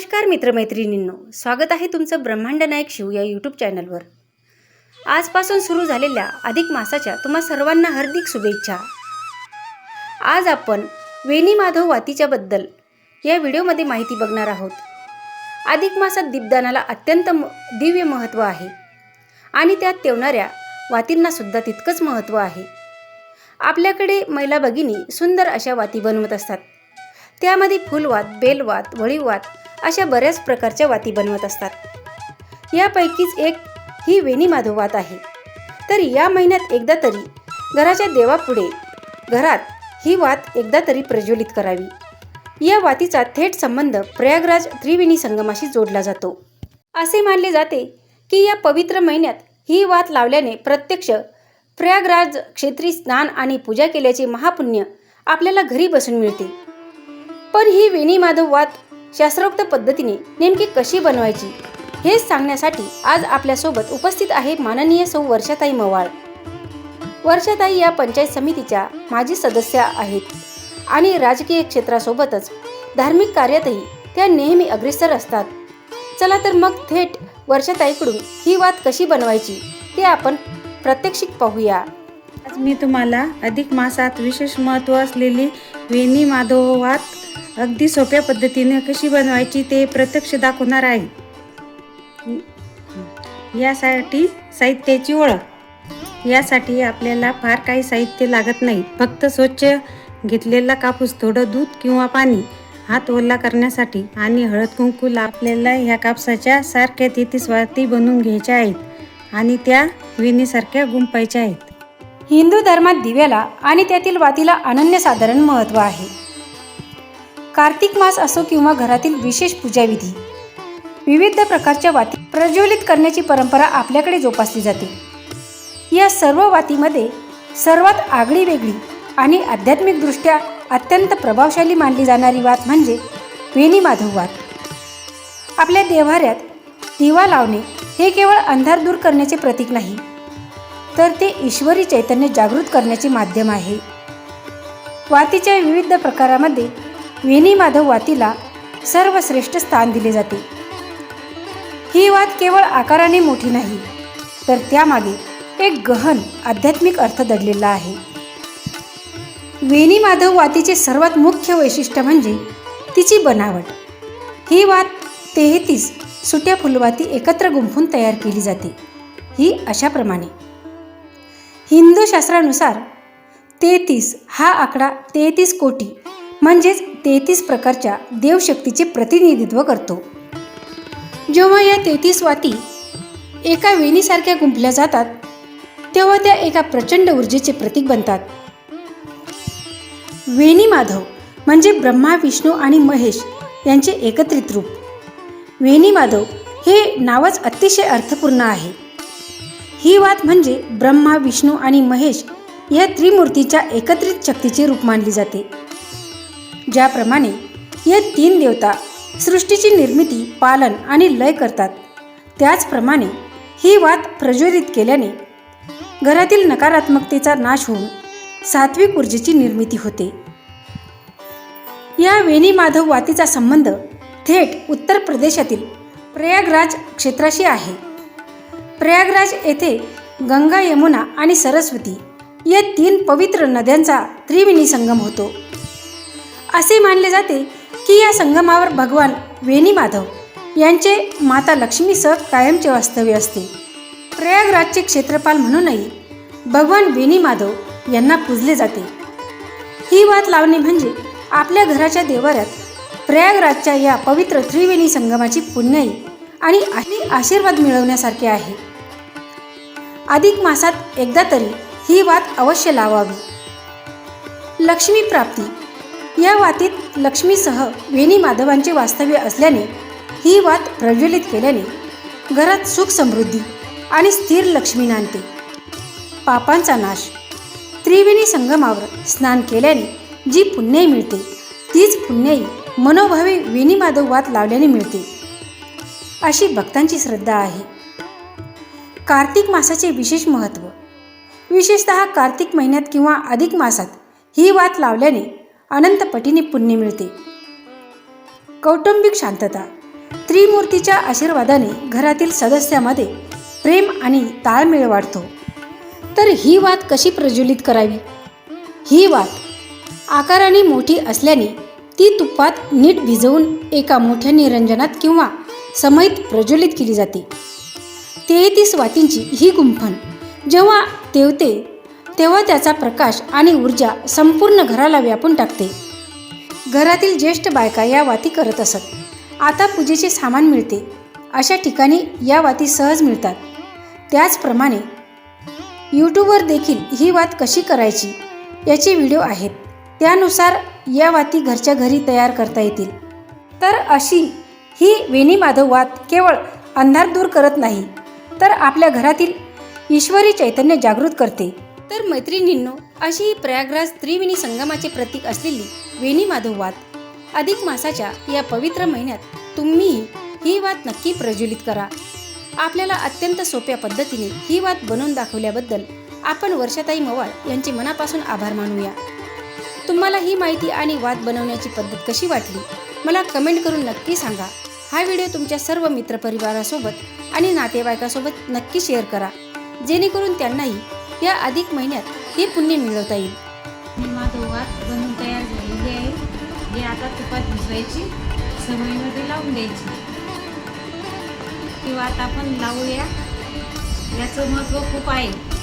नमस्कार मित्रमैत्रिणींनो, स्वागत आहे तुमचं ब्रह्मांड नायक शिव या यूट्यूब चॅनलवर। आजपासून सुरू झालेल्या अधिक मासाच्या तुम्हा सर्वांना हार्दिक शुभेच्छा। आज आपण वेणी माधव वातीच्या बद्दल या व्हिडिओमध्ये माहिती बघणार आहोत। अधिक मासात दीपदानाला अत्यंत दिव्य महत्त्व आहे आणि त्यात तेवणाऱ्या वातींना सुद्धा तितकंच महत्त्व आहे। आपल्याकडे महिला भगिनी सुंदर अशा वाती बनवत असतात। त्यामध्ये फुलवात, बेलवात, वळीवात अशा बऱ्याच प्रकारच्या वाती बनवत असतात। यापैकीच एक ही वेणी माधव वात आहे। तर या महिन्यात एकदा तरी घराच्या देवापुढे घरात ही वात एकदा तरी प्रज्वलित करावी। या वातीचा थेट संबंध प्रयागराज त्रिवेणी संगमाशी जोडला जातो। असे मानले जाते की या पवित्र महिन्यात ही वात लावल्याने प्रत्यक्ष प्रयागराज क्षेत्री स्नान आणि पूजा केल्याचे महापुण्य आपल्याला घरी बसून मिळते। पण ही वेणी माधव वात शास्त्रोक्त पद्धतीने नेमकी कशी बनवायची हेच सांगण्यासाठी आज आपल्यासोबत उपस्थित आहे माननीय सौ वर्षाताई मवाळ। वर्षाताई या पंचायत समितीच्या माजी सदस्य आहेत आणि राजकीय क्षेत्रासोबतच धार्मिक कार्यातही त्या नेहमी अग्रेसर असतात। चला तर मग थेट वर्षाताईकडून ही वात कशी बनवायची ते आपण प्रात्यक्षिक पाहूया। आज मी तुम्हाला अधिक मासात विशेष महत्त्व असलेली वेणी माधव वात अगदी सोप्या पद्धतीने कशी बनवायची ते प्रत्यक्ष दाखवणार आहे। यासाठी साहित्याची ओळख। यासाठी आपल्याला फार काही साहित्य लागत नाही, फक्त स्वच्छ घेतलेला कापूस, थोडं दूध किंवा पाणी, हात ओला करण्यासाठी आणि हळद कुंकू। आपल्याला ह्या कापसाच्या सारख्या 33 वाती बनवून घ्यायच्या आहेत आणि त्या वेणीसारख्या गुंफायच्या आहेत। हिंदू धर्मात दिव्याला आणि त्यातील वातीला अनन्यसाधारण महत्त्व आहे। कार्तिक मास असो किंवा घरातील विशेष पूजाविधी, विविध प्रकारच्या वाती प्रज्वलित करण्याची परंपरा आपल्याकडे जोपासली जाते। या सर्व वातीमध्ये सर्वात आगळी वेगळी आणि आध्यात्मिकदृष्ट्या अत्यंत प्रभावशाली मानली जाणारी वात म्हणजे वेणी माधव वात। आपल्या देव्हाऱ्यात दिवा लावणे हे केवळ अंधार दूर करण्याचे प्रतीक नाही, तर ते ईश्वरी चैतन्य जागृत करण्याचे माध्यम आहे। वातीच्या विविध प्रकारामध्ये वेणी माधव वातीला सर्वश्रेष्ठ स्थान दिले जाते। ही वात केवळ आकाराने मोठी नाही, तर त्यामागे एक गहन आध्यात्मिक अर्थ दडलेला आहे। वेणी माधव वातीचे सर्वात मुख्य वैशिष्ट्य म्हणजे तिची बनावट। ही वात 33 सुट्या फुलवाती एकत्र गुंफून तयार केली जाते। ही अशाप्रमाणे, हिंदू शास्त्रानुसार 33 हा आकडा 33 कोटी म्हणजेच 33 प्रकारच्या देवशक्तीचे प्रतिनिधित्व करतो। जेव्हा या 33 वाती एका वेणीसारख्या गुंफल्या जातात तेव्हा त्या एका प्रचंड ऊर्जेचे प्रतीक बनतात। वेणी माधव म्हणजे ब्रह्मा, विष्णू आणि महेश यांचे एकत्रित रूप। वेणी माधव हे नावच अतिशय अर्थपूर्ण आहे। ही वात म्हणजे ब्रह्मा, विष्णू आणि महेश या त्रिमूर्तीच्या एकत्रित शक्तीचे रूप मानली जाते। ज्याप्रमाणे या 3 देवता सृष्टीची निर्मिती, पालन आणि लय करतात, त्याचप्रमाणे ही वात प्रज्वलित केल्याने घरातील नकारात्मकतेचा नाश होऊन सात्विक ऊर्जेची निर्मिती होते। या वेणी माधव वातीचा संबंध थेट उत्तर प्रदेशातील प्रयागराज क्षेत्राशी आहे। प्रयागराज येथे गंगा, यमुना आणि सरस्वती या 3 पवित्र नद्यांचा त्रिवेणी संगम होतो। असे मानले जाते की या संगमावर भगवान वेणी माधव यांचे माता लक्ष्मीसह कायमचे वास्तव्य असते। प्रयागराजचे क्षेत्रपाल म्हणूनही भगवान वेणी माधव यांना पूजले जाते। ही वात लावणे म्हणजे आपल्या घराच्या देव्हाऱ्यात प्रयागराजच्या या पवित्र त्रिवेणी संगमाची पुण्याई आणि आशीर्वाद मिळवण्यासारखे आहे। अधिक मासात एकदा तरी ही वात अवश्य लावावी। लक्ष्मी प्राप्ती। या वातीत लक्ष्मीसह वेणी माधवांचे वास्तव्य असल्याने ही वात प्रज्वलित केल्याने घरात सुख, समृद्धी आणि स्थिर लक्ष्मी नांदते। पापांचा नाश। त्रिवेणी संगमावर स्नान केल्याने जी पुण्याई मिळते तीच पुण्याई मनोभावे वेणी माधव वात लावल्याने मिळते, अशी भक्तांची श्रद्धा आहे। कार्तिक मासाचे विशेष महत्त्व। विशेषतः कार्तिक महिन्यात किंवा अधिक मासात ही वात लावल्याने अनंत पटीने पुण्य मिळते। कौटुंबिक शांतता। त्रिमूर्तीच्या आशीर्वादाने घरातील सदस्यामध्ये प्रेम आणि ताळमेळ वाढतो. तर ही वात कशी प्रज्वलित करावी? ही वात आकाराने मोठी असल्याने ती तुपात नीट भिजवून एका मोठ्या निरंजनात किंवा समईत प्रज्वलित केली जाते. 33 वातींची ही गुंफण जेव्हा तेवते तेव्हा त्याचा प्रकाश आणि ऊर्जा संपूर्ण घराला व्यापून टाकते. घरातील ज्येष्ठ बायका या वाती करत असत. आता पूजेचे सामान मिळते अशा ठिकाणी या वाती सहज मिळतात. त्याचप्रमाणे यूट्यूबवर देखील ही वात कशी करायची याचे व्हिडिओ आहेत. त्यानुसार या वाती घरच्या घरी तयार करता येतील. तर अशी ही वेणी माधव वात केवळ अंधार दूर करत नाही, तर आपल्या घरातील ईश्वरी चैतन्य जागृत करते. तर मैत्रिणींनो, अशी ही प्रयागराज त्रिवेणी संगमाचे प्रतीक असलेली वेणी माधव वात अधिक मासाच्या या पवित्र महिन्यात तुम्हीही ही वात नक्की प्रज्वलित करा. आपल्याला अत्यंत सोप्या पद्धतीने ही वात बनवून दाखवल्याबद्दल आपण वर्षाताई मवाळ यांचे मनापासून आभार मानूया. तुम्हाला ही माहिती आणि वात बनवण्याची पद्धत कशी वाटली मला कमेंट करून नक्की सांगा. हा व्हिडिओ तुमच्या सर्व मित्रपरिवारासोबत आणि नातेवाईकासोबत नक्की शेअर करा, जेणेकरून त्यांनाही या अधिक महिन्यात हे पुण्य मिळवता येईल. माधव वात बनवून तयार झालेली आहे. हे आता तुपात भिजवायची, समईमध्ये लावून द्यायची. ही वात आपण लावूया. याचं महत्त्व खूप आहे.